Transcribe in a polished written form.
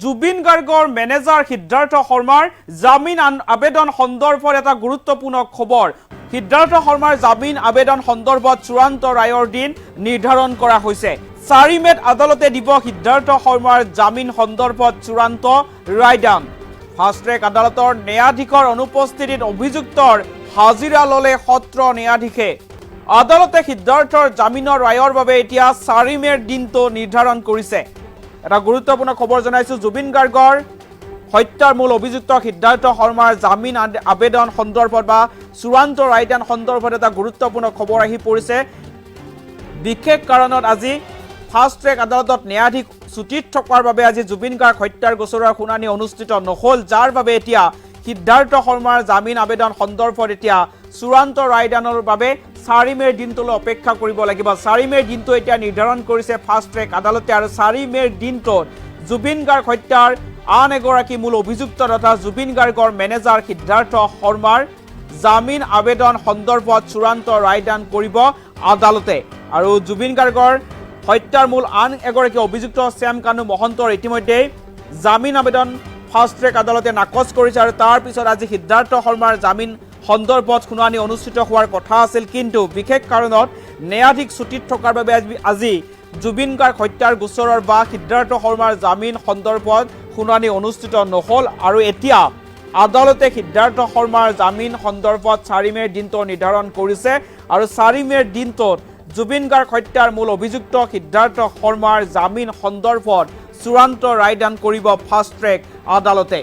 জুবিন গাৰ্গৰ মেনেজাৰ সিদ্ধাৰ্থ শৰ্মাৰ জামিন আবেদন সন্দৰ্ভত এটা গুৰুত্বপূৰ্ণ খবৰ সিদ্ধাৰ্থ শৰ্মাৰ জামিন আবেদন সন্দৰ্ভত চূড়ান্ত ৰায়ৰ দিন নিৰ্ধাৰণ কৰা হৈছে 4 মেত আদালতে দিব সিদ্ধাৰ্থ শৰ্মাৰ জামিন সন্দৰ্ভত চূড়ান্ত ৰায়দান ফাষ্ট ট্ৰেক আদালতৰ ন্যায়াধীশৰ অনুপস্থিতিত অভিযুক্তৰ হাজিৰা ললে সত্ৰ ন্যায়াধীশে আদালতে সিদ্ধাৰ্থৰ জামিনৰ ৰায়ৰ বাবে এতিয়া 4 মেৰ দিনটো নিৰ্ধাৰণ কৰিছে এটা গুৰুত্বপূৰ্ণ খবৰ জনাইছো জুবিন গাৰ্গৰ হত্যাৰ মূল অভিযুক্ত সিদ্ধাৰ্থ শৰ্মাৰ জামিন আবেদন সন্দৰ্ভত বা চূড়ান্ত ৰায়দান সন্দৰ্ভত এটা গুৰুত্বপূৰ্ণ খবৰ আহি পৰিছে বিশেষ কাৰণত আজি ফাষ্ট ট্ৰেক আদালতত ন্যায়াধীশ ছুটিত থকাৰ বাবে আজি জুবিন গাৰ্গ হত্যাৰ গোচৰৰ শুনানি অনুষ্ঠিত নহল যাৰ বাবে এতিয়া সিদ্ধাৰ্থ শৰ্মাৰ জামিন আবেদন সন্দৰ্ভত এতিয়া চূড়ান্ত ৰায়দানৰ বাবে 4 মেৰ দিনটোলৈ অপেক্ষা কৰিব লাগিব 4 মেৰ দিনটো এতিয়া নিৰ্ধাৰণ কৰিছে ফাষ্ট ট্ৰেক আদালতে আৰু 4 মেৰ দিনটোত জুবিন গাৰ্গ হত্যাৰ আন এগৰাকী মূল অভিযুক্ত তথা জুবিন গাৰ্গৰ মেনেজাৰ সিদ্ধাৰ্থ শৰ্মাৰ জামিন আবেদন সন্দৰ্ভত চূড়ান্ত ৰায়দান কৰিব আদালতে আৰু জুবিন গাৰ্গৰ হত্যাৰ মূল আন এগৰাকী অভিযুক্ত শ্যাম কানু মহন্তৰ ইতিমধ্যে জামিন আবেদন ফাষ্ট ট্ৰেক আদালতে নাকচ কৰিছে আৰু তাৰ পিছত আজি সিদ্ধাৰ্থ শৰ্মাৰ জামিন সন্দৰ্ভত শুনানি অনুষ্ঠিত হোৱাৰ কথা আছিল কিন্তু বিশেষ কাৰণত ন্যায়াধীশ ছুটিত থকাৰ বাবে আজি জুবিন গাৰ্গ হত্যাৰ গোচৰৰ বা সিদ্ধাৰ্থ শৰ্মাৰ জামিন সন্দৰ্ভত শুনানি অনুষ্ঠিত নহল আৰু এতিয়া আদালতে সিদ্ধাৰ্থ শৰ্মাৰ জামিন সন্দৰ্ভত 4 মেৰ দিনটো নিৰ্ধাৰণ কৰিছে আৰু 4 মেৰ দিনটোত জুবিন গাৰ্গ হত্যাৰ মূল অভিযুক্ত সিদ্ধাৰ্থ শৰ্মাৰ জামিন সন্দৰ্ভত চূড়ান্ত ৰায়দান কৰিব ফাষ্ট ট্ৰেক আদালতে